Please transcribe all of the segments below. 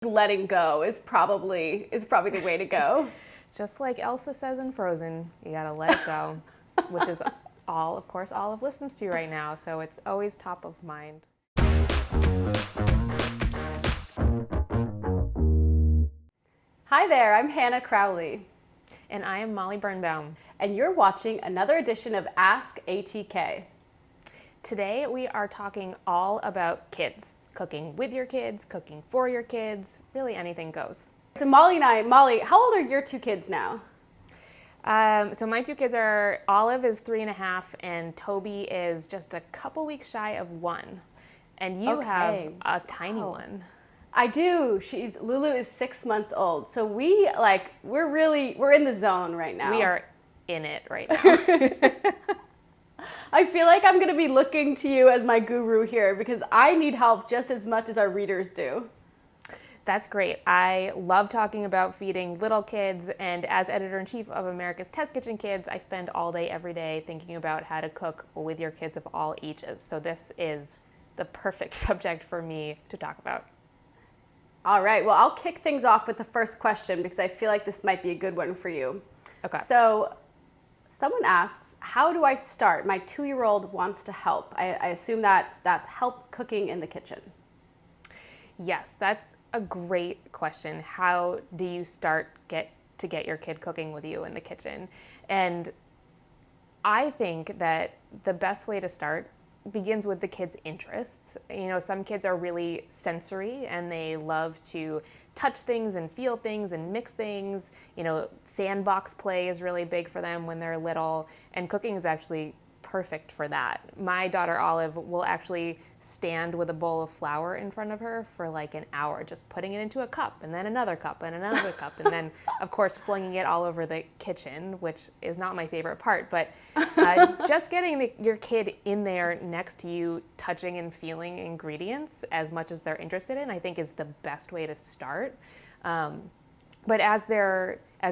Letting go is probably the way to go. Just like Elsa says in Frozen, you gotta let it go, which is all, of course, Olive listens to right now, so it's always top of mind. Hi there, I'm Hannah Crowley. And I am Molly Birnbaum. And you're watching another edition of Ask ATK. Today we are talking all about kids. Cooking with your kids, cooking for your kids, really anything goes. So Molly, how old are your two kids now? So my two kids are, Olive is 3.5 and Toby is just a couple weeks shy of 1. And you have a tiny one. I do. Lulu is 6 months old. So we're in the zone right now. We are in it right now. I feel like I'm going to be looking to you as my guru here because I need help just as much as our readers do. That's great. I love talking about feeding little kids, and as editor-in-chief of America's Test Kitchen Kids, I spend all day, every day thinking about how to cook with your kids of all ages. So this is the perfect subject for me to talk about. All right. Well, I'll kick things off with the first question because I feel like this might be a good one for you. Okay. So someone asks, how do I start? My 2-year-old wants to help. I assume that's help cooking in the kitchen. Yes, that's a great question. How do you start to get your kid cooking with you in the kitchen? And I think that the best way to start begins with the kids' interests. You know, some kids are really sensory and they love to touch things and feel things and mix things. You know, sandbox play is really big for them when they're little, and cooking is actually perfect for that. My daughter Olive will actually stand with a bowl of flour in front of her for like an hour, just putting it into a cup and then another cup and another cup, and then of course flinging it all over the kitchen, which is not my favorite part, but just getting your kid in there next to you, touching and feeling ingredients as much as they're interested in, I think is the best way to start. But as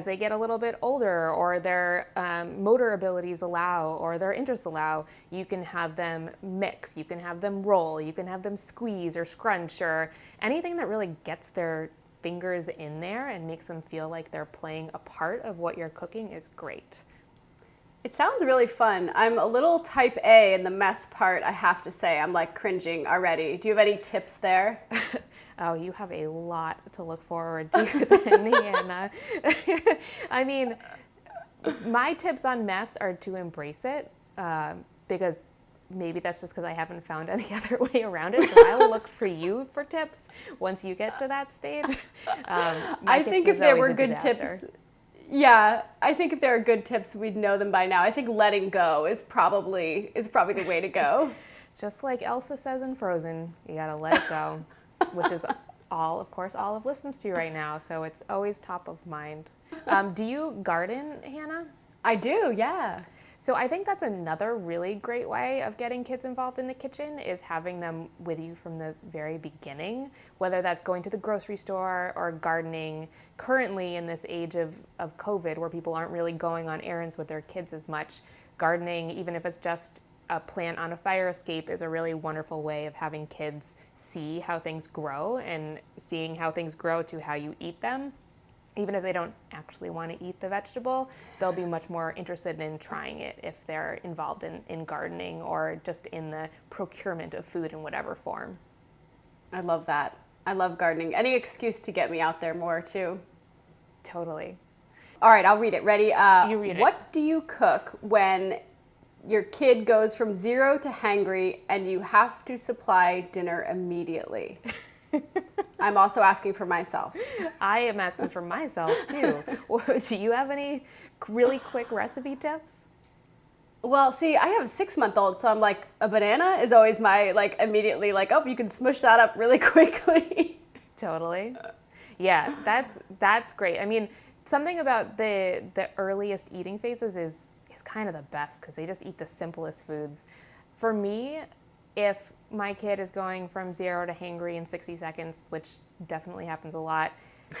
they get a little bit older, or their motor abilities allow, or their interests allow, you can have them mix, you can have them roll, you can have them squeeze or scrunch, or anything that really gets their fingers in there and makes them feel like they're playing a part of what you're cooking is great. It sounds really fun. I'm a little type A in the mess part, I have to say. I'm like cringing already. Do you have any tips there? Oh, you have a lot to look forward to then, Hannah. I mean, my tips on mess are to embrace it, because maybe that's just because I haven't found any other way around it. So I will look for you for tips once you get to that stage. I think if there were good tips, yeah, I think if there are good tips, we'd know them by now. I think letting go is probably the way to go. Just like Elsa says in Frozen, you gotta let it go, which is all, of course, Olive listens to right now, so it's always top of mind. Do you garden, Hannah? I do, yeah. So I think that's another really great way of getting kids involved in the kitchen, is having them with you from the very beginning, whether that's going to the grocery store or gardening. Currently in this age of COVID, where people aren't really going on errands with their kids as much, gardening, even if it's just a plant on a fire escape, is a really wonderful way of having kids see how things grow, and seeing how things grow to how you eat them. Even if they don't actually want to eat the vegetable, they'll be much more interested in trying it if they're involved in gardening, or just in the procurement of food in whatever form. I love that. I love gardening. Any excuse to get me out there more, too. Totally. All right, I'll read it. Ready? You read it. What do you cook when your kid goes from 0 to hangry and you have to supply dinner immediately? I'm also asking for myself. I am asking for myself, too. Do you have any really quick recipe tips? Well, see, I have a 6-month-old, so I'm like, a banana is always my, immediately, oh, you can smush that up really quickly. Totally. Yeah, that's great. I mean, something about the earliest eating phases is kind of the best, because they just eat the simplest foods. For me, if my kid is going from 0 to hangry in 60 seconds, which definitely happens a lot,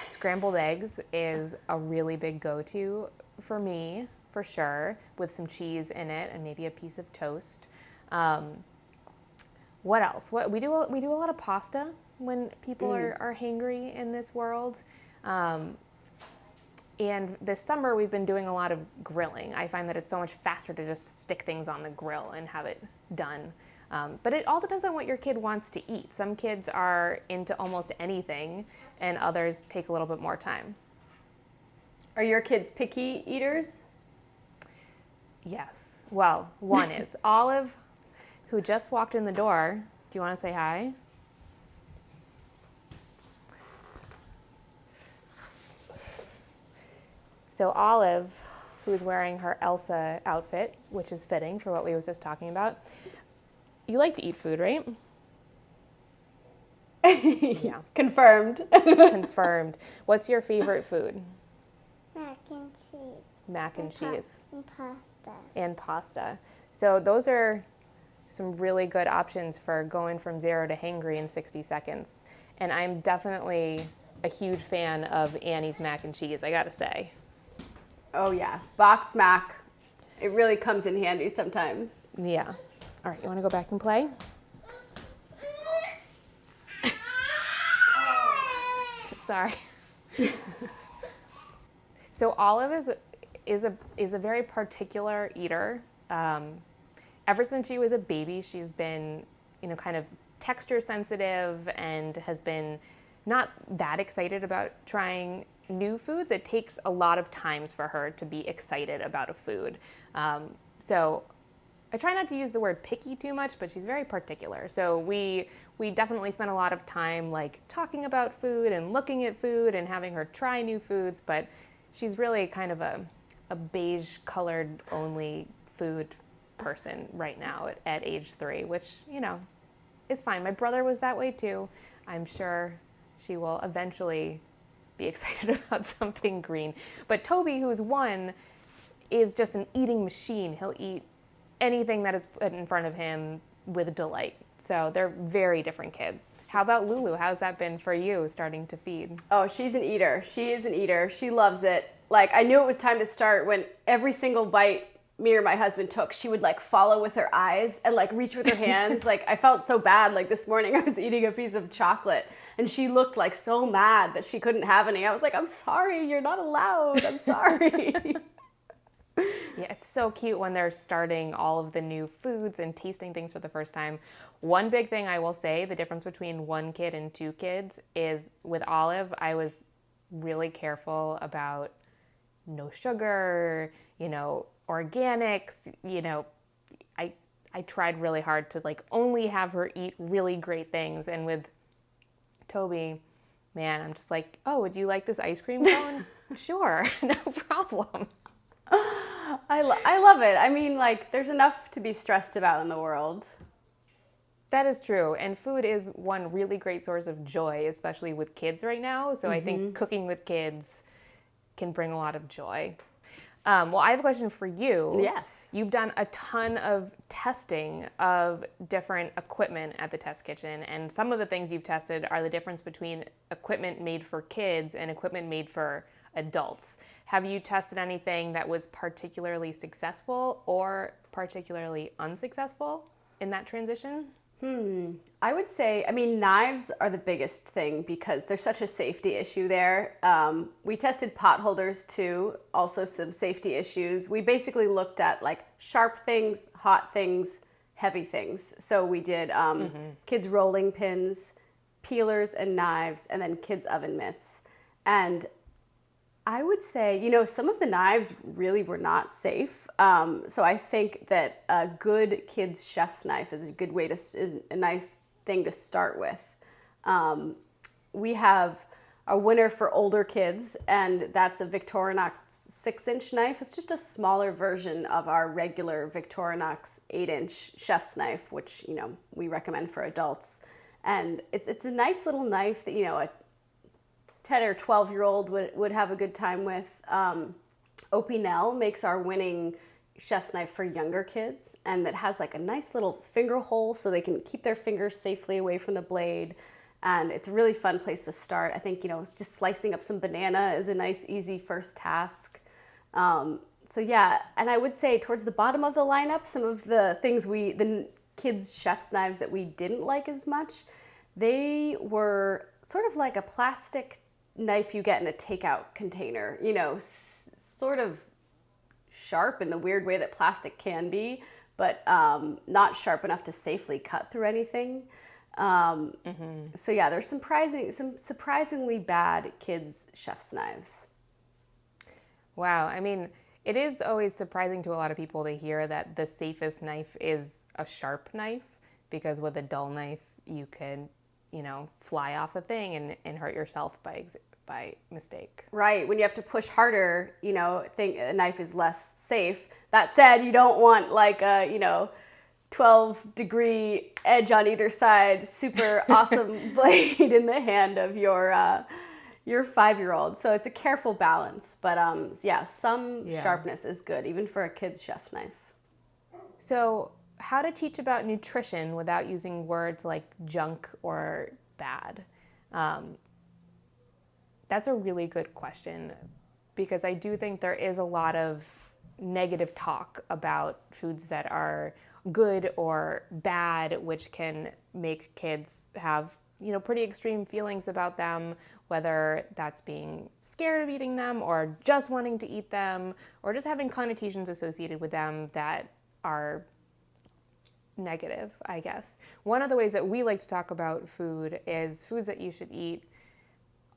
scrambled eggs is a really big go-to for me, for sure, with some cheese in it and maybe a piece of toast. What else? We do a lot of pasta. when people are hangry in this world. And this summer, we've been doing a lot of grilling. I find that it's so much faster to just stick things on the grill and have it done. But it all depends on what your kid wants to eat. Some kids are into almost anything, and others take a little bit more time. Are your kids picky eaters? Yes. Well, one is. Olive, who just walked in the door. Do you want to say hi? So Olive, who's wearing her Elsa outfit, which is fitting for what we was just talking about. You like to eat food, right? Yeah. Confirmed. Confirmed. What's your favorite food? Mac and cheese. Mac and cheese. And pasta. And pasta. So those are some really good options for going from 0 to hangry in 60 seconds. And I'm definitely a huge fan of Annie's mac and cheese, I gotta say. Oh yeah, box mac. It really comes in handy sometimes. Yeah. All right, you wanna go back and play? Sorry. So Olive is a very particular eater. Ever since she was a baby, she's been, kind of texture sensitive and has been not that excited about trying new foods. It takes a lot of times for her to be excited about a food. So I try not to use the word picky too much, but she's very particular. So we definitely spend a lot of time like talking about food and looking at food and having her try new foods, but she's really kind of a beige colored only food person right now at age 3, which, is fine. My brother was that way too. I'm sure she will eventually be excited about something green. But Toby, who's 1, is just an eating machine. He'll eat anything that is put in front of him with delight. So they're very different kids. How about Lulu? How's that been for you, starting to feed? Oh, she's an eater. She is an eater. She loves it. Like, I knew it was time to start when every single bite me or my husband took, she would like follow with her eyes and like reach with her hands. Like, I felt so bad. Like this morning I was eating a piece of chocolate and she looked like so mad that she couldn't have any. I was like, I'm sorry, you're not allowed. I'm sorry. Yeah, it's so cute when they're starting all of the new foods and tasting things for the first time. One big thing I will say, the difference between 1 kid and 2 kids is with Olive, I was really careful about no sugar, organics, I tried really hard to like only have her eat really great things. And with Toby, man, I'm just like, oh, would you like this ice cream cone? Sure, no problem. I love it. I mean, like, there's enough to be stressed about in the world. That is true. And food is one really great source of joy, especially with kids right now. So I think cooking with kids can bring a lot of joy. Well, I have a question for you. Yes. You've done a ton of testing of different equipment at the test kitchen, and some of the things you've tested are the difference between equipment made for kids and equipment made for adults. Have you tested anything that was particularly successful or particularly unsuccessful in that transition? I would say, knives are the biggest thing because there's such a safety issue there. We tested pot holders too, also some safety issues. We basically looked at like sharp things, hot things, heavy things. So we did kids' rolling pins, peelers and knives, and then kids' oven mitts. And I would say, some of the knives really were not safe. So I think that a good kid's chef's knife is a good way is a nice thing to start with. We have a winner for older kids, and that's a Victorinox 6-inch knife. It's just a smaller version of our regular Victorinox 8-inch chef's knife, which, we recommend for adults. And it's a nice little knife that, a 10 or 12-year-old would have a good time with. Opinel makes our winning chef's knife for younger kids, and that has like a nice little finger hole so they can keep their fingers safely away from the blade. And it's a really fun place to start. I think, just slicing up some banana is a nice, easy first task. So yeah, and I would say towards the bottom of the lineup, some of the things the kids' chef's knives that we didn't like as much, They were sort of like a plastic knife you get in a takeout container, sort of sharp in the weird way that plastic can be, but not sharp enough to safely cut through anything. So yeah, there's some surprisingly bad kids' chef's knives. Wow. I mean, it is always surprising to a lot of people to hear that the safest knife is a sharp knife, because with a dull knife, you could, fly off the thing and hurt yourself by mistake. Right. When you have to push harder, think a knife is less safe. That said, you don't want like a, 12-degree edge on either side, super awesome blade in the hand of your 5-year-old. So it's a careful balance. But some sharpness is good, even for a kid's chef knife. So how to teach about nutrition without using words like junk or bad? That's a really good question, because I do think there is a lot of negative talk about foods that are good or bad, which can make kids have, pretty extreme feelings about them, whether that's being scared of eating them or just wanting to eat them or just having connotations associated with them that are negative, I guess. One of the ways that we like to talk about food is foods that you should eat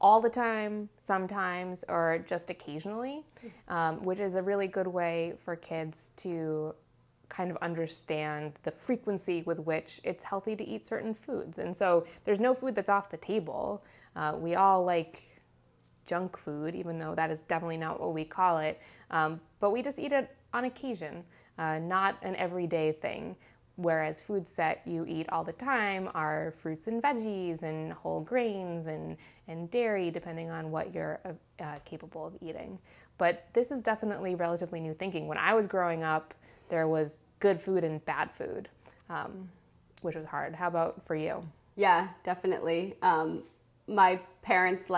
all the time, sometimes, or just occasionally, which is a really good way for kids to kind of understand the frequency with which it's healthy to eat certain foods. And so there's no food that's off the table. We all like junk food, even though that is definitely not what we call it. But we just eat it on occasion, not an everyday thing. Whereas foods that you eat all the time are fruits and veggies and whole grains and dairy, depending on what you're capable of eating. But this is definitely relatively new thinking. When I was growing up, there was good food and bad food, which was hard. How about for you? Yeah, definitely. My parents,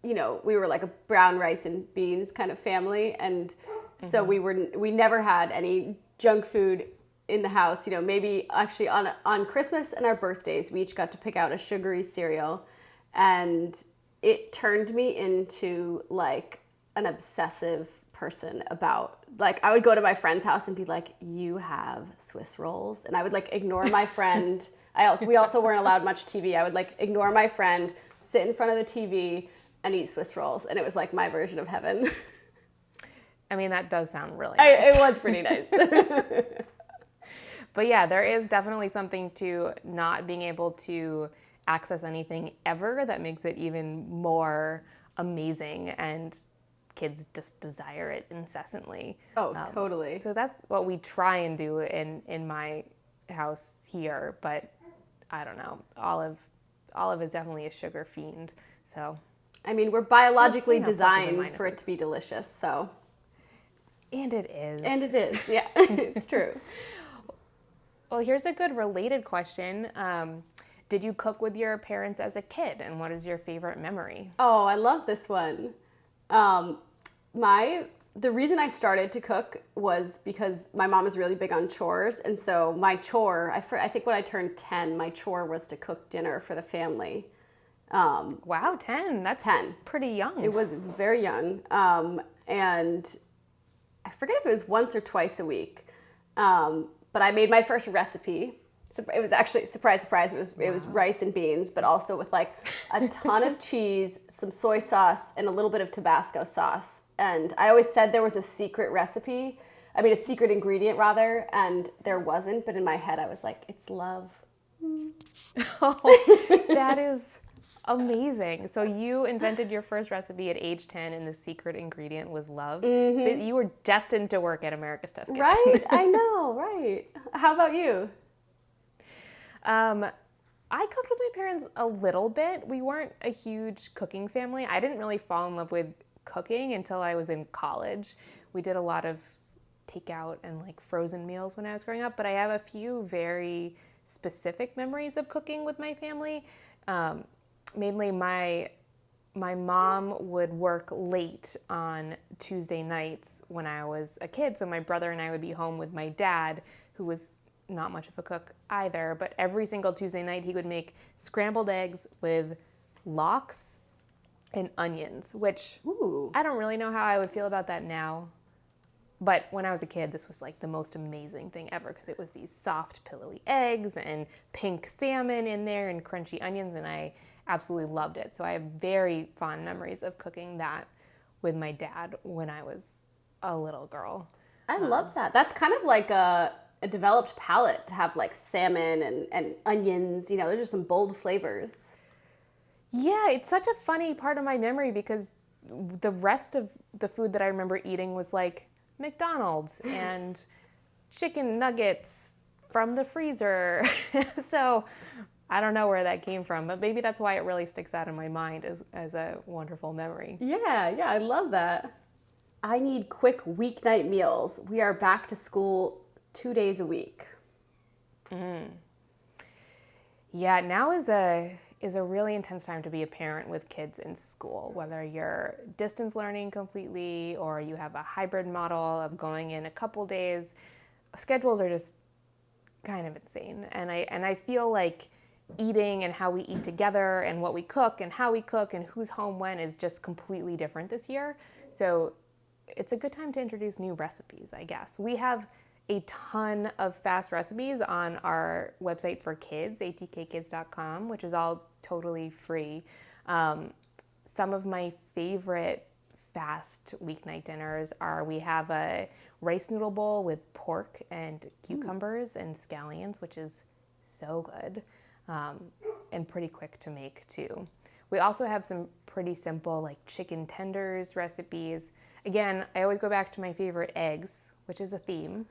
we were like a brown rice and beans kind of family. And so we never had any junk food in the house. Maybe actually on Christmas and our birthdays, we each got to pick out a sugary cereal. And it turned me into like an obsessive person about, like, I would go to my friend's house and be like, you have Swiss rolls? And I would like ignore my friend. We also weren't allowed much TV. I would like ignore my friend, sit in front of the TV and eat Swiss rolls. And it was like my version of heaven. I mean, that does sound really nice. It was pretty nice. But yeah, there is definitely something to not being able to access anything ever that makes it even more amazing, and kids just desire it incessantly. Oh, totally. So that's what we try and do in my house here, but I don't know. Olive is definitely a sugar fiend. So I mean, we're biologically designed for it to be delicious, so. And it is. And it is, yeah. It's true. Well, here's a good related question. Did you cook with your parents as a kid, and what is your favorite memory? Oh, I love this one. The reason I started to cook was because my mom is really big on chores, and so my chore, I think when I turned 10, my chore was to cook dinner for the family. Wow, 10. That's 10. Pretty young. It was very young, and I forget if it was once or twice a week, but I made my first recipe. So it was actually, surprise, surprise, it was rice and beans, but also with like a ton of cheese, some soy sauce, and a little bit of Tabasco sauce. And I always said there was a secret recipe, a secret ingredient rather, and there wasn't, but in my head I was like, it's love. Oh, that is amazing. So you invented your first recipe at age 10, and the secret ingredient was love. Mm-hmm. You were destined to work at America's Test Kitchen. Right? I know, right. How about you? I cooked with my parents a little bit. We weren't a huge cooking family. I didn't really fall in love with cooking until I was in college. We did a lot of takeout and like frozen meals when I was growing up, but I have a few very specific memories of cooking with my family. Mainly my mom would work late on Tuesday nights when I was a kid, so my brother and I would be home with my dad, who was not much of a cook either, but every single Tuesday night he would make scrambled eggs with lox and onions, which Ooh. I don't really know how I would feel about that now. But when I was a kid, this was like the most amazing thing ever because it was these soft, pillowy eggs and pink salmon in there and crunchy onions, and I absolutely loved it. So I have very fond memories of cooking that with my dad when I was a little girl. I love that. That's kind of like a developed palate to have like salmon and onions. You know, those are some bold flavors. Yeah, it's such a funny part of my memory because the rest of the food that I remember eating was like McDonald's and chicken nuggets from the freezer. So I don't know where that came from, but maybe that's why it really sticks out in my mind as a wonderful memory. Yeah, I love that. I need quick weeknight meals. We are back to school 2 days a week. Yeah, now is a really intense time to be a parent with kids in school, whether you're distance learning completely or you have a hybrid model of going in a couple days. Schedules are just kind of insane. And I feel like eating and how we eat together and what we cook and how we cook and who's home when is just completely different this year. So it's a good time to introduce new recipes, I guess. We have a ton of fast recipes on our website for kids, atkkids.com, which is all totally free. Some of my favorite fast weeknight dinners are, we have a rice noodle bowl with pork and cucumbers and scallions, which is so good and pretty quick to make too. We also have some pretty simple like chicken tenders recipes. Again, I always go back to my favorite eggs, which is a theme.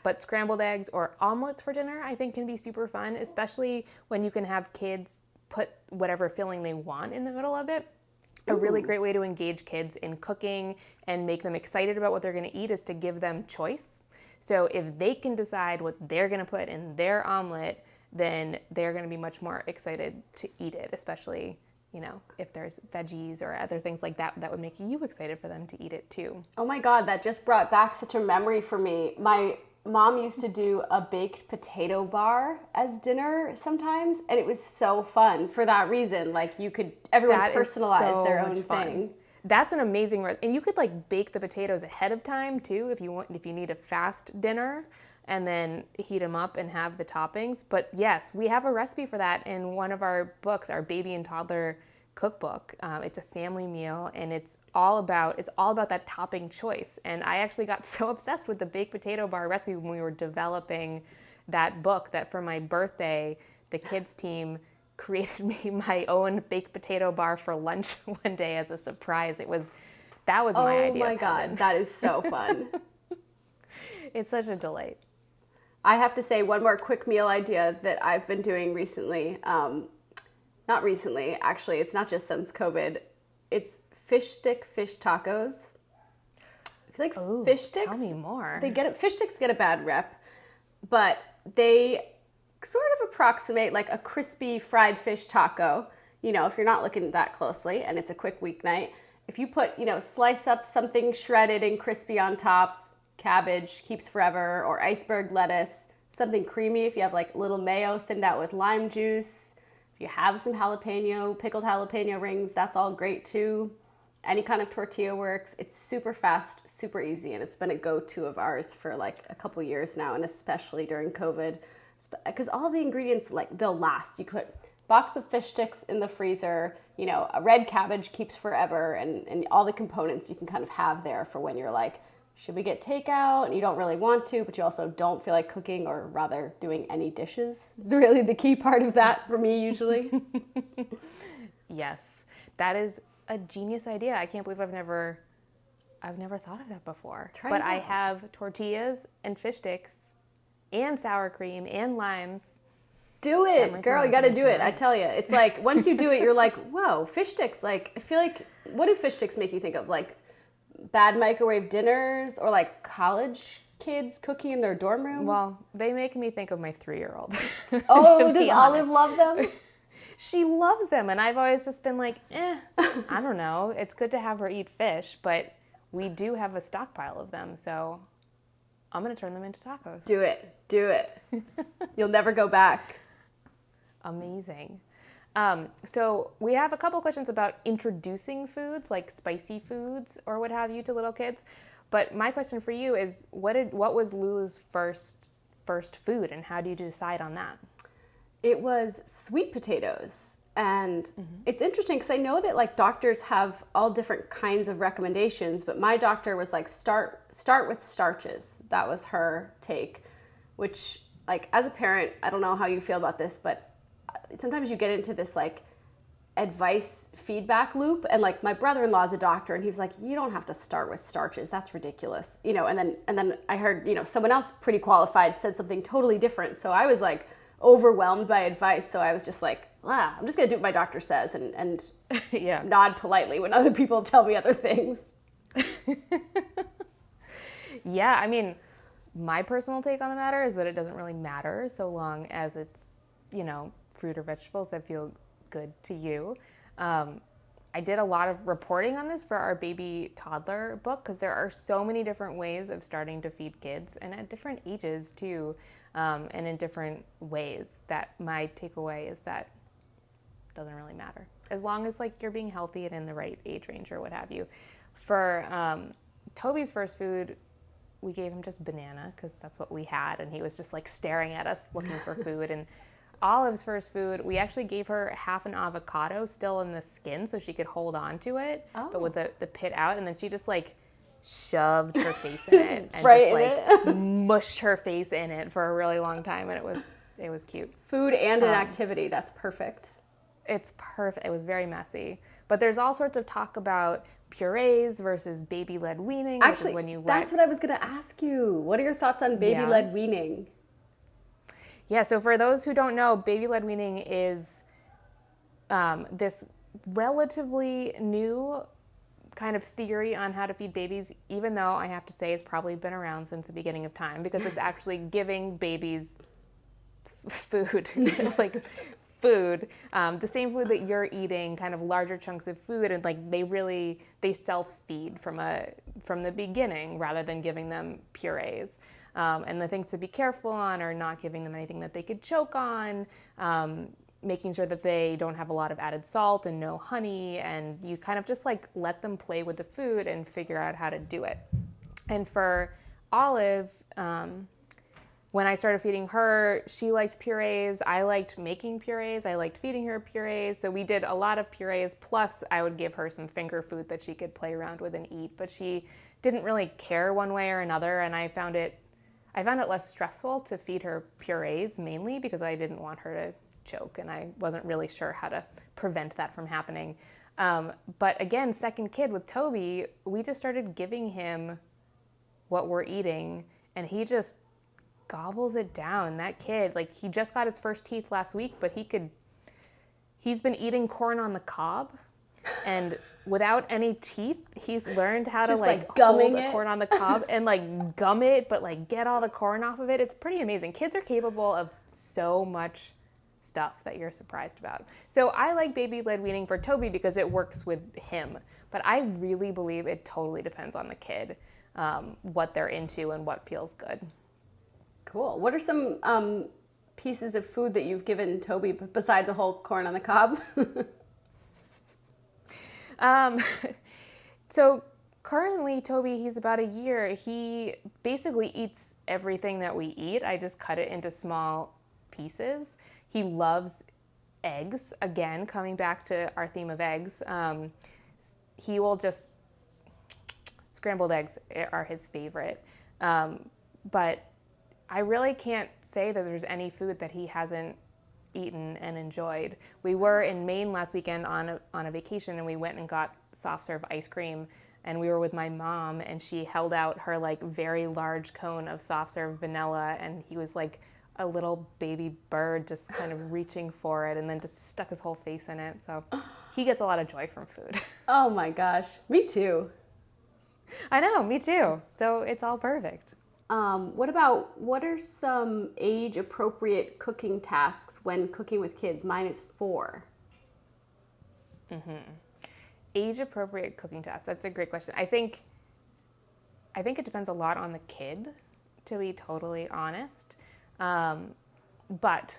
But scrambled eggs or omelets for dinner, I think can be super fun, especially when you can have kids put whatever filling they want in the middle of it. A really great way to engage kids in cooking and make them excited about what they're going to eat is to give them choice. So if they can decide what they're going to put in their omelet, then they're going to be much more excited to eat it, especially, you know, if there's veggies or other things like that, that would make you excited for them to eat it too. Oh my God, that just brought back such a memory for me. My mom used to do a baked potato bar as dinner sometimes, and it was so fun for that reason. Like everyone That is personalize their so own much fun. thing. That's an amazing, and you could like bake the potatoes ahead of time too if you need a fast dinner, and then heat them up and have the toppings. But yes, we have a recipe for that in one of our books, our baby and toddler cookbook. It's a family meal, and it's all about that topping choice. And I actually got so obsessed with the baked potato bar recipe when we were developing that book that for my birthday, the kids team created me my own baked potato bar for lunch one day as a surprise. That was my idea. Oh my of God, heaven. that is so fun. It's such a delight. I have to say one more quick meal idea that I've been doing recently. Not recently, actually. It's not just since COVID. It's fish stick fish tacos. I feel like fish sticks. Tell me more. Fish sticks get a bad rep, but they sort of approximate like a crispy fried fish taco. You know, if you're not looking that closely, and it's a quick weeknight. If you put, slice up something shredded and crispy on top, cabbage keeps forever, or iceberg lettuce, something creamy if you have like little mayo thinned out with lime juice. If you have some pickled jalapeno rings, that's all great too. Any kind of tortilla works. It's super fast, super easy, and it's been a go-to of ours for like a couple years now, and especially during COVID, because all the ingredients, like, they'll last. You put box of fish sticks in the freezer, a red cabbage keeps forever, and all the components you can kind of have there for when you're like, should we get takeout? And you don't really want to, but you also don't feel like cooking or rather doing any dishes. It's really the key part of that for me usually. Yes, that is a genius idea. I can't believe I've never thought of that before. But I have tortillas and fish sticks and sour cream and limes. Do it, girl, you gotta do it. I tell you, it's like, once you do it, you're like, whoa, fish sticks. Like, I feel like, what do fish sticks make you think of? Like, bad microwave dinners, or like college kids cooking in their dorm room? Well, they make me think of my 3-year-old. Oh, does Olive love them? She loves them, and I've always just been like, I don't know. It's good to have her eat fish, but we do have a stockpile of them, so I'm going to turn them into tacos. Do it. Do it. You'll never go back. Amazing. So we have a couple questions about introducing foods, like spicy foods or what have you, to little kids. But my question for you is, what was Lulu's first food, and how do you decide on that? It was sweet potatoes. And it's interesting because I know that like doctors have all different kinds of recommendations, but my doctor was like, start with starches. That was her take, which like as a parent, I don't know how you feel about this, but sometimes you get into this like advice feedback loop. And like my brother-in-law is a doctor and he was like, you don't have to start with starches. That's ridiculous. You know, and then I heard, you know, someone else pretty qualified said something totally different. So I was like overwhelmed by advice. So I was just like, I'm just going to do what my doctor says and Yeah. nod politely when other people tell me other things. Yeah, I mean, my personal take on the matter is that it doesn't really matter so long as it's, you know, fruit or vegetables that feel good to you. I did a lot of reporting on this for our baby toddler book because there are so many different ways of starting to feed kids, and at different ages too, and in different ways. That my takeaway is that doesn't really matter as long as like you're being healthy and in the right age range or what have you. For Toby's first food, we gave him just banana because that's what we had, and he was just like staring at us looking for food. And Olive's first food, we actually gave her half an avocado still in the skin so she could hold on to it, but with the pit out, and then she just like shoved her face in it and right just like mushed her face in it for a really long time, and it was cute. Food and an activity, that's perfect. It's perfect. It was very messy. But there's all sorts of talk about purees versus baby-led weaning, Actually, which is when you that's what I was going to ask you. What are your thoughts on baby-led weaning? Yeah, so for those who don't know, baby-led weaning is this relatively new kind of theory on how to feed babies, even though I have to say it's probably been around since the beginning of time, because it's actually giving babies food, like food, the same food that you're eating, kind of larger chunks of food, and like they self-feed from the beginning rather than giving them purees. And the things to be careful on are not giving them anything that they could choke on, making sure that they don't have a lot of added salt and no honey, and you kind of just like let them play with the food and figure out how to do it. And for Olive, when I started feeding her, she liked purees. I liked making purees. I liked feeding her purees. So we did a lot of purees, plus I would give her some finger food that she could play around with and eat. But she didn't really care one way or another, and I found it less stressful to feed her purees, mainly because I didn't want her to choke, and I wasn't really sure how to prevent that from happening. But again, second kid with Toby, we just started giving him what we're eating, and he just gobbles it down. That kid, like, he just got his first teeth last week, but he's been eating corn on the cob, and without any teeth, he's learned how to like hold a corn on the cob and like gum it, but like get all the corn off of it. It's pretty amazing. Kids are capable of so much stuff that you're surprised about. So I like baby-led weaning for Toby because it works with him, but I really believe it totally depends on the kid, what they're into and what feels good. Cool. What are some pieces of food that you've given Toby besides a whole corn on the cob? So currently Toby, he's about a year. He basically eats everything that we eat. I just cut it into small pieces. He loves eggs. Again, coming back to our theme of eggs, he will just, scrambled eggs are his favorite. But I really can't say that there's any food that he hasn't eaten and enjoyed. We were in Maine last weekend on a vacation, and we went and got soft serve ice cream, and we were with my mom, and she held out her like very large cone of soft serve vanilla, and he was like a little baby bird just kind of reaching for it, and then just stuck his whole face in it. So he gets a lot of joy from food. Oh my gosh, me too. I know, me too. So it's all perfect. What are some age-appropriate cooking tasks when cooking with kids? Mine is 4. Age-appropriate cooking tasks. That's a great question. I think it depends a lot on the kid. to be totally honest. But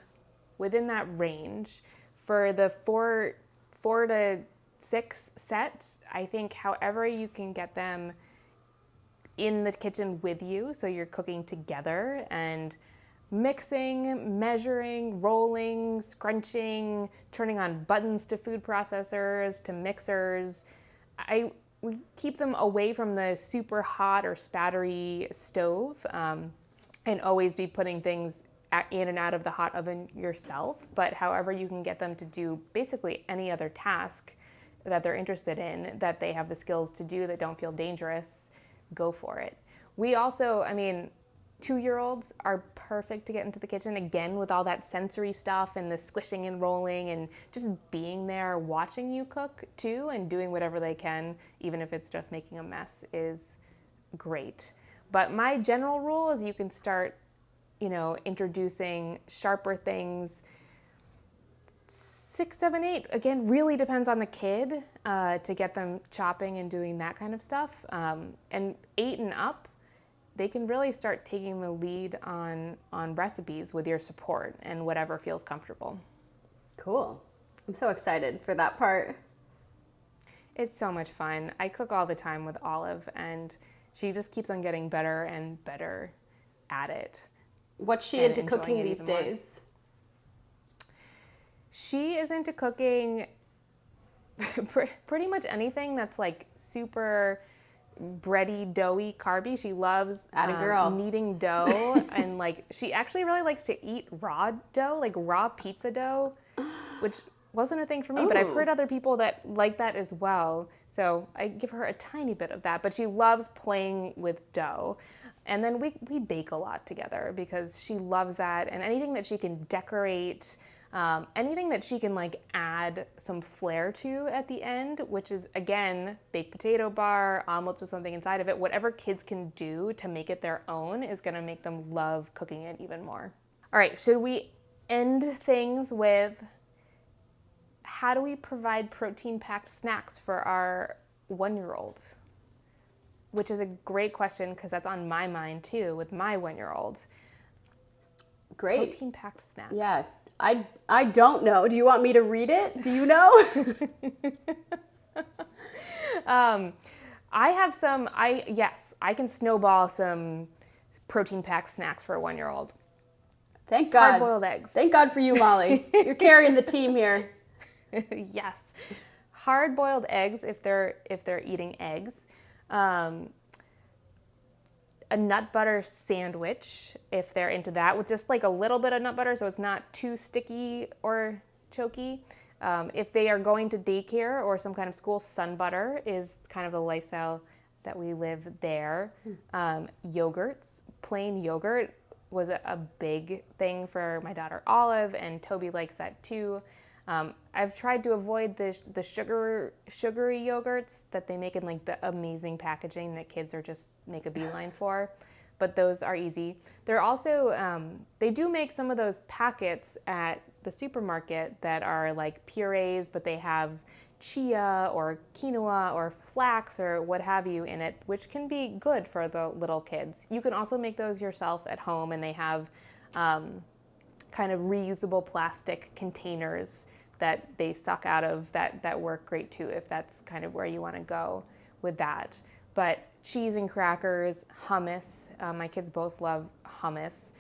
within that range, for the four to 6 sets, I think however you can get them in the kitchen with you, so you're cooking together and mixing, measuring, rolling, scrunching, turning on buttons to food processors, to mixers. I would keep them away from the super hot or spattery stove, and always be putting things in and out of the hot oven yourself. But however you can get them to do basically any other task that they're interested in, that they have the skills to do, that don't feel dangerous, go for it. We also, 2-year-olds are perfect to get into the kitchen, again, with all that sensory stuff and the squishing and rolling and just being there watching you cook too, and doing whatever they can, even if it's just making a mess, is great. But my general rule is you can start, introducing sharper things 6, 7, 8. Again, really depends on the kid to get them chopping and doing that kind of stuff. And 8 and up, they can really start taking the lead on recipes with your support and whatever feels comfortable. Cool. I'm so excited for that part. It's so much fun. I cook all the time with Olive, and she just keeps on getting better and better at it. What's she into cooking these days? She is into cooking pretty much anything that's like super bready, doughy, carby. She loves kneading dough, and like she actually really likes to eat raw dough, like raw pizza dough, which wasn't a thing for me, but I've heard other people that like that as well. So I give her a tiny bit of that, but she loves playing with dough. And then we bake a lot together because she loves that, and anything that she can decorate, anything that she can like add some flair to at the end, which is, again, baked potato bar, omelets with something inside of it, whatever kids can do to make it their own is gonna make them love cooking it even more. All right, should we end things with how do we provide protein-packed snacks for our 1-year-old? Which is a great question because that's on my mind too with my 1-year-old. Great. Protein-packed snacks. Yeah. I don't know. Do you want me to read it? Do you know? I can snowball some protein-packed snacks for a 1-year-old. Thank God. Hard-boiled eggs. Thank God for you, Molly. You're carrying the team here. Yes. Hard-boiled eggs if they're eating eggs. A nut butter sandwich if they're into that, with just like a little bit of nut butter so it's not too sticky or choky. If they are going to daycare or some kind of school, sun butter is kind of the lifestyle that we live there. Yogurts, plain yogurt was a big thing for my daughter Olive, and Toby likes that too. I've tried to avoid the sugary yogurts that they make in like the amazing packaging that kids are just make a beeline for, but those are easy. They're also, they do make some of those packets at the supermarket that are like purees, but they have chia or quinoa or flax or what have you in it, which can be good for the little kids. You can also make those yourself at home, and they have kind of reusable plastic containers that they suck out of that work great too, if that's kind of where you want to go with that. But cheese and crackers, hummus, my kids both love hummus.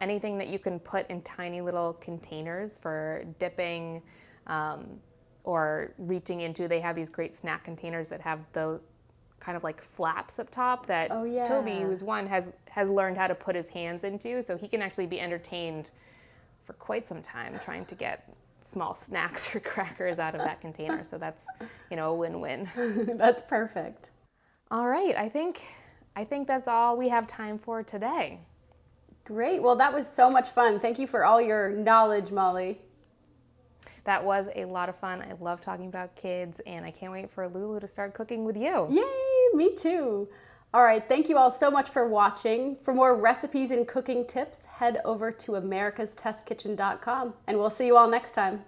Anything that you can put in tiny little containers for dipping or reaching into. They have these great snack containers that have the kind of like flaps up top that Toby, who's one, has learned how to put his hands into, so he can actually be entertained for quite some time trying to get small snacks or crackers out of that container. So that's, a win-win. That's perfect. All right, I think that's all we have time for today. Great. Well, that was so much fun. Thank you for all your knowledge, Molly. That was a lot of fun. I love talking about kids, and I can't wait for Lulu to start cooking with you. Yay, me too. All right, thank you all so much for watching. For more recipes and cooking tips, head over to americastestkitchen.com, and we'll see you all next time.